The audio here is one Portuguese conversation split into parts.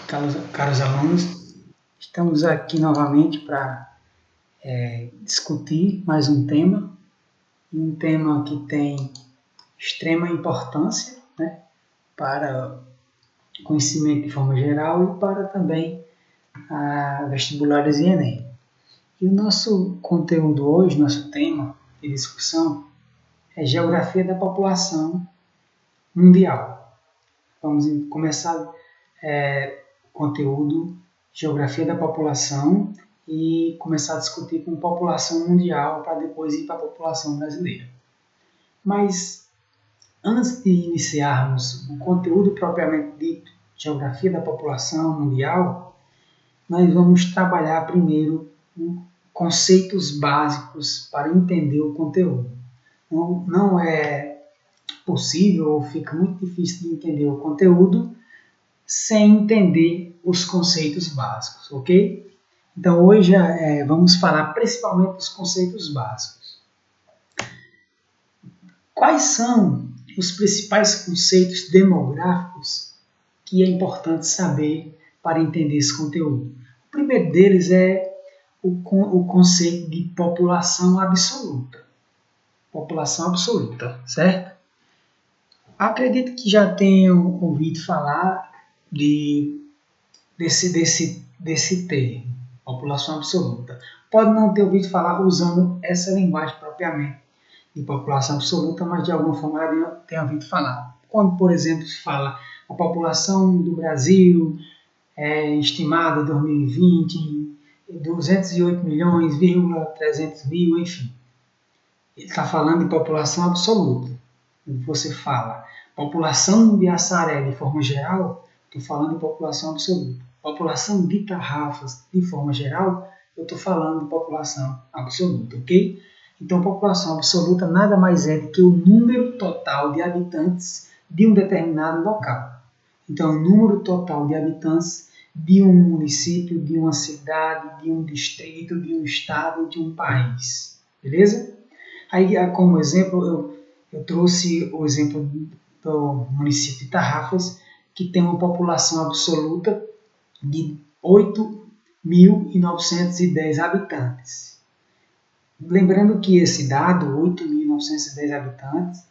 caros alunos, estamos aqui novamente para discutir mais um tema que tem extrema importância, né, para conhecimento de forma geral e para também vestibulares e Enem. E o nosso conteúdo hoje, nosso tema de discussão é Geografia da População Mundial. Vamos começar o conteúdo Geografia da População e começar a discutir com população mundial para depois ir para a população brasileira. Mas antes de iniciarmos o conteúdo propriamente dito, Geografia da População Mundial, nós vamos trabalhar primeiro conceitos básicos para entender o conteúdo. Não é possível ou fica muito difícil de entender o conteúdo sem entender os conceitos básicos, ok? Então hoje vamos falar principalmente dos conceitos básicos. Quais são os principais conceitos demográficos que é importante saber para entender esse conteúdo? O primeiro deles é o conceito de população absoluta. População absoluta, certo? Acredito que já tenham ouvido falar desse termo, população absoluta. Pode não ter ouvido falar usando essa linguagem propriamente de população absoluta, mas de alguma forma já tem ouvido falar. Quando, por exemplo, se fala a população do Brasil estimada em 2020 em 208.300.000, enfim. Ele está falando de população absoluta. Você fala população de Assaré de forma geral, estou falando de população absoluta. População de Tarrafas de forma geral, eu estou falando de população absoluta, ok? Então, população absoluta nada mais é do que o número total de habitantes de um determinado local. Então, o número total de habitantes de um município, de uma cidade, de um distrito, de um estado, de um país. Beleza? Aí, como exemplo, eu trouxe o exemplo do município de Tarrafas, que tem uma população absoluta de 8.910 habitantes. Lembrando que esse dado, 8.910 habitantes,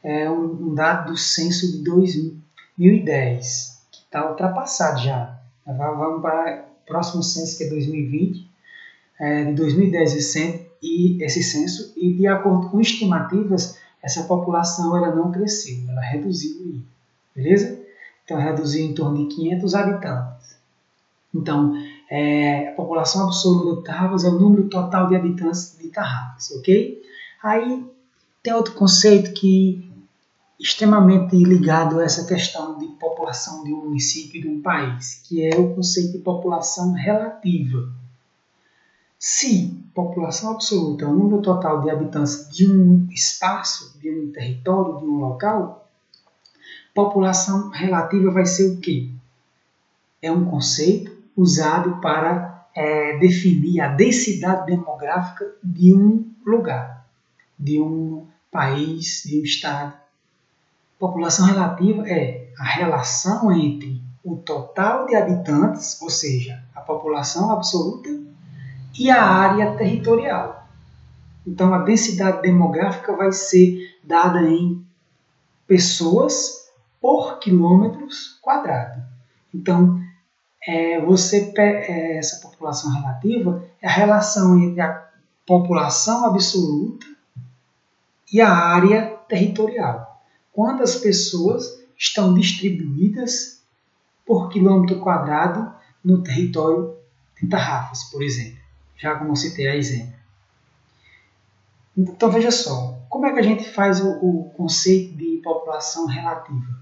é um dado do censo de 2010, que está ultrapassado já. Vamos para o próximo censo, que é 2020, de 2010 esse censo, e de acordo com estimativas, essa população ela não cresceu, ela reduziu, beleza? Então, reduziu em torno de 500 habitantes. Então, a população absoluta de Tarrafas é o número total de habitantes de Tarrafas, ok? Aí, tem outro conceito que é extremamente ligado a essa questão de população de um município, de um país, que é o conceito de população relativa. Se população absoluta é o número total de habitantes de um espaço, de um território, de um local, população relativa vai ser o quê? É um conceito usado para definir a densidade demográfica de um lugar, de um país, de um estado. População relativa é a relação entre o total de habitantes, ou seja, a população absoluta, e a área territorial. Então, a densidade demográfica vai ser dada em pessoas por quilômetros quadrados. Então, essa população relativa é a relação entre a população absoluta e a área territorial. Quantas pessoas estão distribuídas por quilômetro quadrado no território de Tarrafas, por exemplo. Já como eu citei a exemplo. Então, veja só, como é que a gente faz o conceito de população relativa?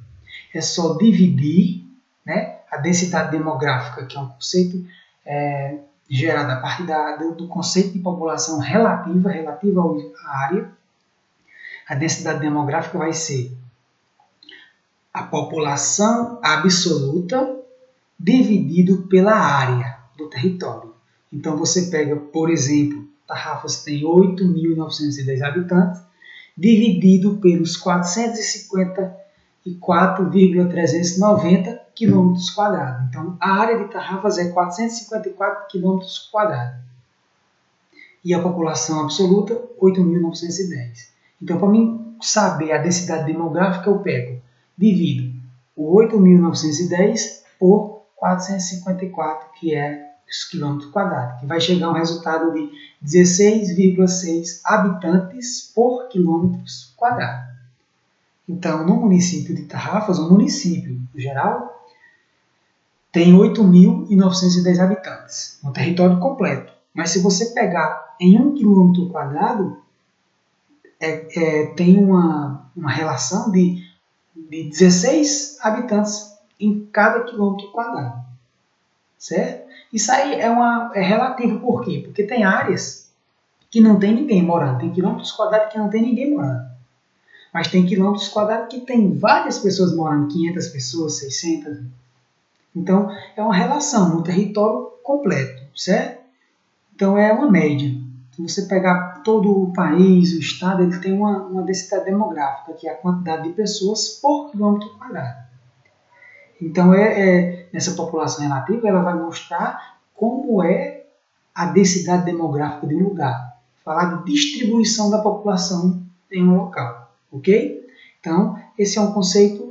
É só dividir, né, a densidade demográfica, que é um conceito gerado a partir do conceito de população relativa à área. A densidade demográfica vai ser a população absoluta dividido pela área do território. Então, você pega, por exemplo, Tarrafas tem 8.910 habitantes, dividido pelos 454,390, quilômetros quadrados. Então, a área de Tarrafas é 454 quilômetros quadrados. E a população absoluta, 8.910. Então, para mim saber a densidade demográfica, eu pego, divido o 8.910 por 454, que é os quilômetros quadrados, que vai chegar a um resultado de 16,6 habitantes por quilômetros quadrados. Então, no município de Tarrafas, o município no geral, tem 8.910 habitantes, no território completo. Mas se você pegar em 1 quilômetro quadrado, tem uma relação de 16 habitantes em cada quilômetro quadrado. Certo? Isso aí é relativo. Por quê? Porque tem áreas que não tem ninguém morando. Tem quilômetros quadrados que não tem ninguém morando. Mas tem quilômetros quadrados que tem várias pessoas morando, 500 pessoas, 600. Então, é uma relação no território completo, certo? Então, é uma média. Se você pegar todo o país, o estado, ele tem uma densidade demográfica, que é a quantidade de pessoas por quilômetro quadrado. Então, nessa população relativa, ela vai mostrar como é a densidade demográfica de um lugar. Falar de distribuição da população em um local. Ok? Então, esse é um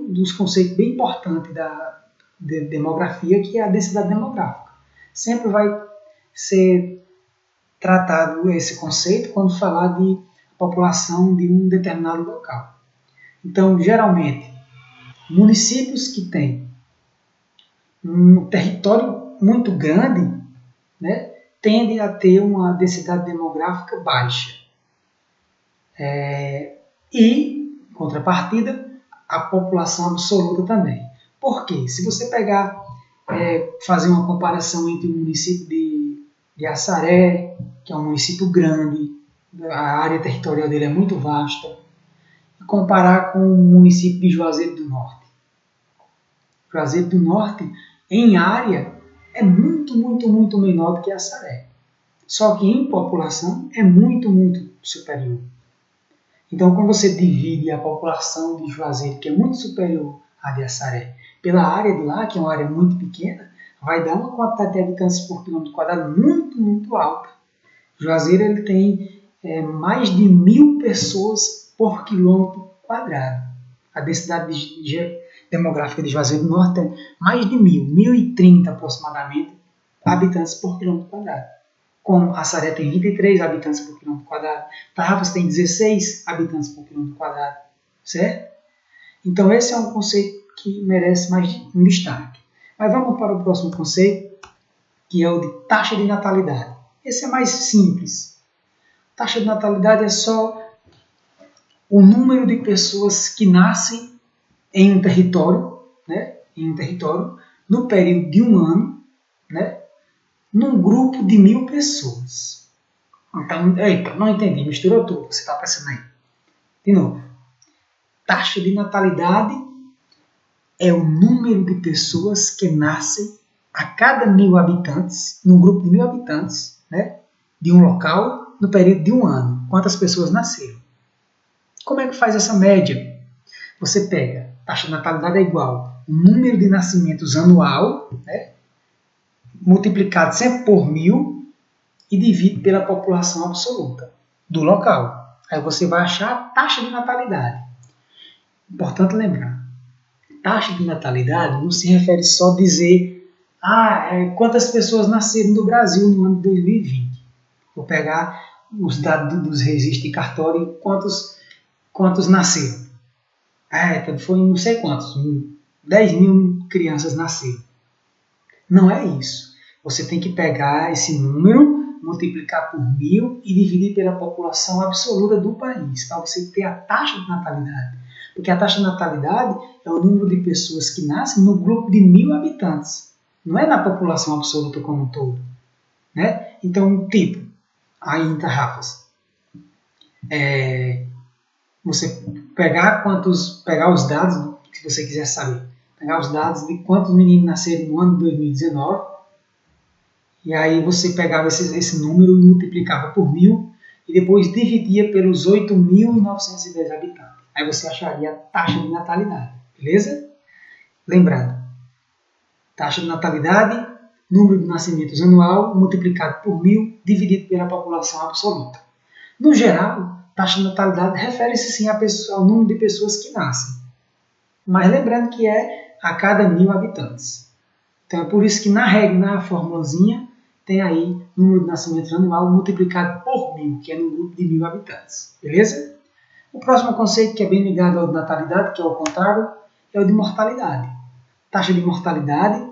dos conceitos bem importantes da demografia, que é a densidade demográfica. Sempre vai ser tratado esse conceito quando falar de população de um determinado local. Então, geralmente, municípios que têm um território muito grande, né, tendem a ter uma densidade demográfica baixa. E, em contrapartida, a população absoluta também. Por quê? Se você pegar, fazer uma comparação entre o município de Assaré, que é um município grande, a área territorial dele é muito vasta, e comparar com o município de Juazeiro do Norte. Juazeiro do Norte, em área, é muito, muito, muito menor do que Assaré. Só que em população é muito, muito superior. Então, quando você divide a população de Juazeiro, que é muito superior à de Assaré, pela área de lá, que é uma área muito pequena, vai dar uma quantidade de habitantes por quilômetro quadrado muito, muito alta. Juazeiro ele tem mais de 1.000 pessoas por quilômetro quadrado. A densidade demográfica de Juazeiro do Norte é mais de 1.030 aproximadamente habitantes por quilômetro quadrado. Como Assaré tem 23 habitantes por quilômetro quadrado, Tarrafas tem 16 habitantes por quilômetro quadrado, certo? Então esse é um conceito que merece mais um destaque. Mas vamos para o próximo conceito, que é o de taxa de natalidade. Esse é mais simples. Taxa de natalidade é só o número de pessoas que nascem em um território, né, no período de um ano, né, num grupo de 1.000 pessoas. Então, eita, não entendi, misturou tudo, você está pensando aí. De novo, taxa de natalidade é o número de pessoas que nascem a cada 1.000 habitantes, num grupo de 1.000 habitantes, né, de um local, no período de um ano. Quantas pessoas nasceram? Como é que faz essa média? Você pega, taxa de natalidade é igual o número de nascimentos anual, né, multiplicado sempre por 1.000 e divide pela população absoluta do local. Aí você vai achar a taxa de natalidade. Importante lembrar, taxa de natalidade não se refere só a dizer quantas pessoas nasceram no Brasil no ano de 2020. Vou pegar os dados dos registros de cartório e quantos nasceram. Então foi não sei quantos, 10.000 crianças nasceram. Não é isso. Você tem que pegar esse número, multiplicar por 1.000 e dividir pela população absoluta do país, para você ter a taxa de natalidade. Porque a taxa de natalidade é o número de pessoas que nascem no grupo de 1.000 habitantes. Não é na população absoluta como um todo. Né? Então, tipo, aí em Tarrafas, você pegar os dados, se você quiser saber, pegar os dados de quantos meninos nasceram no ano de 2019, e aí você pegava esse número e multiplicava por 1.000, e depois dividia pelos 8.910 habitantes. Aí você acharia a taxa de natalidade, beleza? Lembrando, Taxa de natalidade, número de nascimentos anual multiplicado por 1000 dividido pela população absoluta. No geral, taxa de natalidade refere-se sim ao número de pessoas que nascem, mas lembrando que é a cada 1000 habitantes. Então é por isso que na regra, na formulazinha, tem aí número de nascimentos anual multiplicado por 1000, que é no grupo de 1000 habitantes. Beleza? O próximo conceito, que é bem ligado ao de natalidade, que é o contrário, é o de mortalidade. Taxa de mortalidade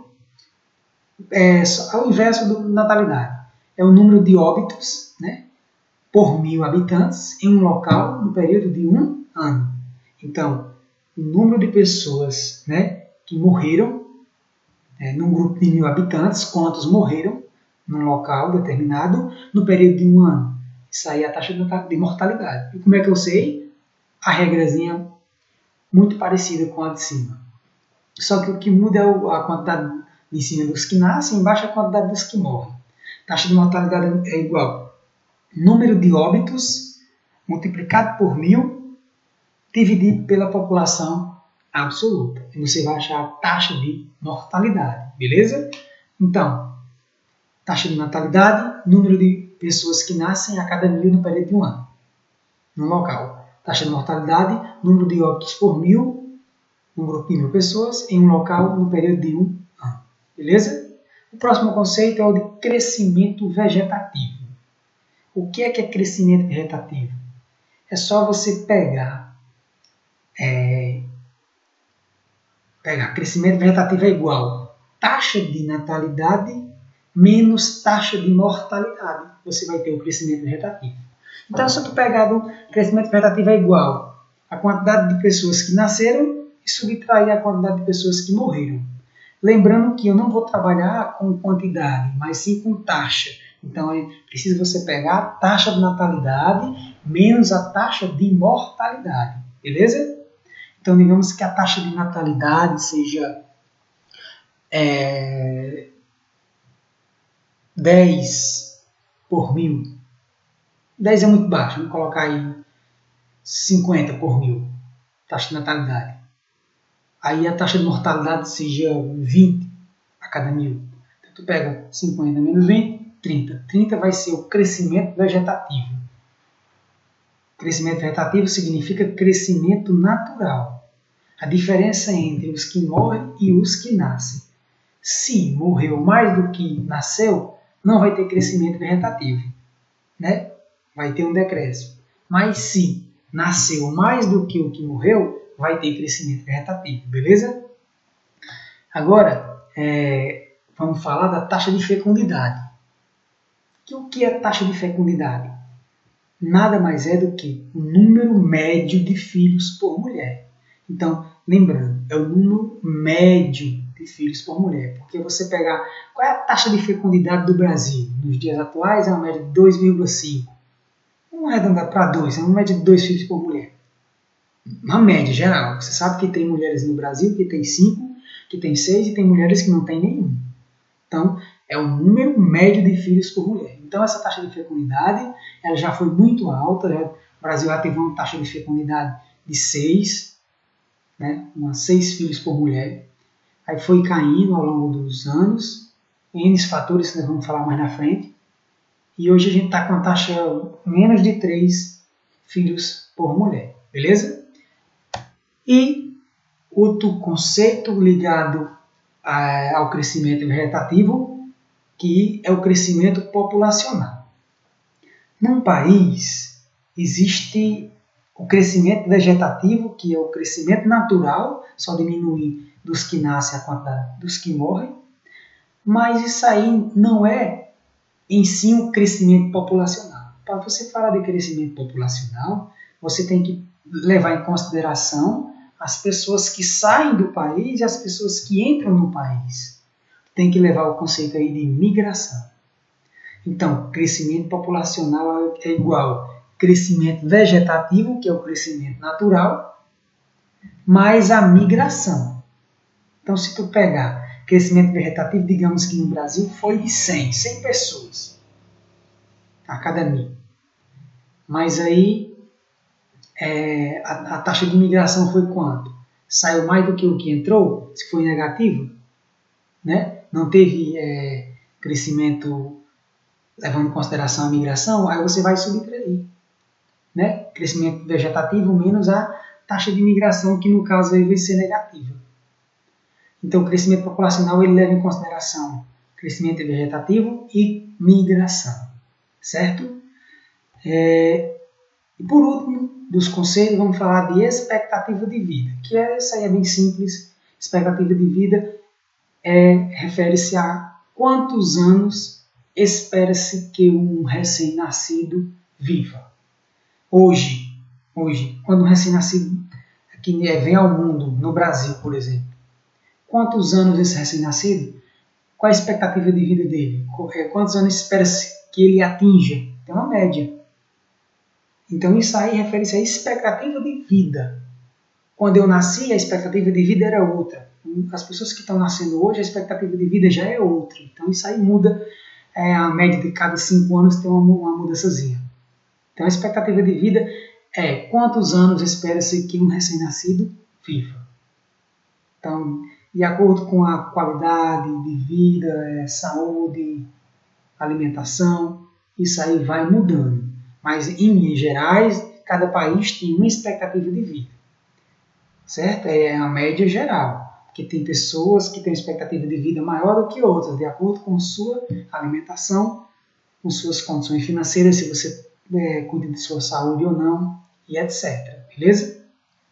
é o inverso da natalidade. É o número de óbitos, né, por 1000 habitantes em um local no período de 1 ano. Então, o número de pessoas, né, que morreram num grupo de 1000 habitantes, quantos morreram num local determinado no período de 1 ano. Isso aí é a taxa de mortalidade. E como é que eu sei? A regrazinha muito parecida com a de cima. Só que o que muda é a quantidade de cima dos que nascem, embaixo a quantidade dos que morrem. Taxa de mortalidade é igual número de óbitos multiplicado por 1000 dividido pela população absoluta. E você vai achar a taxa de mortalidade, beleza? Então, taxa de natalidade, número de pessoas que nascem a cada 1000 no período de 1 ano, no local. Taxa de mortalidade, número de óbitos por 1000, um grupo de 1000 pessoas, em um local no período de 1 ano. Beleza? O próximo conceito é o de crescimento vegetativo. O que é crescimento vegetativo? É só você pegar crescimento vegetativo é igual taxa de natalidade menos taxa de mortalidade. Você vai ter o crescimento vegetativo. Então, se tu pegar o crescimento vegetativo é igual a quantidade de pessoas que nasceram e subtrair a quantidade de pessoas que morreram. Lembrando que eu não vou trabalhar com quantidade, mas sim com taxa. Então, é preciso você pegar a taxa de natalidade menos a taxa de mortalidade. Beleza? Então, digamos que a taxa de natalidade seja 10 por 1000. 10 é muito baixo, vamos colocar aí 50 por 1000, taxa de natalidade. Aí a taxa de mortalidade seja 20 a cada 1000. Então, tu pega 50 menos 20, 30. 30 vai ser o crescimento vegetativo. Crescimento vegetativo significa crescimento natural. A diferença entre os que morrem e os que nascem. Se morreu mais do que nasceu, não vai ter crescimento vegetativo, né? Vai ter um decréscimo. Mas se nasceu mais do que o que morreu, vai ter crescimento vegetativo, beleza? Agora, vamos falar da taxa de fecundidade. O que é taxa de fecundidade? Nada mais é do que o número médio de filhos por mulher. Então, lembrando, é o número médio de filhos por mulher. Porque você pegar qual é a taxa de fecundidade do Brasil? Nos dias atuais é uma média de 2,5. Vamos arredondar para 2, é uma média de 2 filhos por mulher. Uma média geral. Você sabe que tem mulheres no Brasil que tem 5, que tem 6 e tem mulheres que não tem nenhum. Então, é o número médio de filhos por mulher. Então, essa taxa de fecundidade ela já foi muito alta. Né? O Brasil já teve uma taxa de fecundidade de 6, né? 6 filhos por mulher. Aí foi caindo ao longo dos anos, N fatores que nós vamos falar mais na frente. E hoje a gente está com a taxa menos de 3 filhos por mulher. Beleza? E outro conceito ligado ao crescimento vegetativo, que é o crescimento populacional. Num país, existe o crescimento vegetativo, que é o crescimento natural, só diminui dos que nascem a quantidade dos que morrem, mas isso aí não é em si um crescimento populacional. Para você falar de crescimento populacional, você tem que levar em consideração as pessoas que saem do país e as pessoas que entram no país. Tem que levar o conceito aí de migração. Então, crescimento populacional é igual a crescimento vegetativo, que é o crescimento natural, mais a migração. Então, se tu pegar crescimento vegetativo, digamos que no Brasil foi de 100 pessoas a cada 1000. Mas aí a taxa de migração foi quanto? Saiu mais do que o que entrou? Se foi negativo? né? Não teve crescimento levando em consideração a migração, aí você vai subtrair, né? Crescimento vegetativo menos a taxa de migração, que no caso aí vai ser negativa. Então, o crescimento populacional ele leva em consideração crescimento vegetativo e migração, certo? E por último, dos conceitos, vamos falar de expectativa de vida, que essa aí é bem simples. Expectativa de vida refere-se a quantos anos espera-se que um recém-nascido viva. Hoje, quando um recém-nascido vem ao mundo, no Brasil, por exemplo, quantos anos esse recém-nascido? Qual a expectativa de vida dele? Quantos anos espera-se que ele atinja? Tem uma média. Então isso aí refere-se à expectativa de vida. Quando eu nasci, a expectativa de vida era outra. As pessoas que estão nascendo hoje, a expectativa de vida já é outra. Então isso aí muda, a média de cada 5 anos tem uma mudançazinha. Então a expectativa de vida é quantos anos espera-se que um recém-nascido viva. Então, de acordo com a qualidade de vida, saúde, alimentação, isso aí vai mudando. Mas, em linhas gerais, cada país tem uma expectativa de vida. Certo? É a média geral. Porque tem pessoas que têm expectativa de vida maior do que outras, de acordo com sua alimentação, com suas condições financeiras, se você cuida de sua saúde ou não, e etc. Beleza?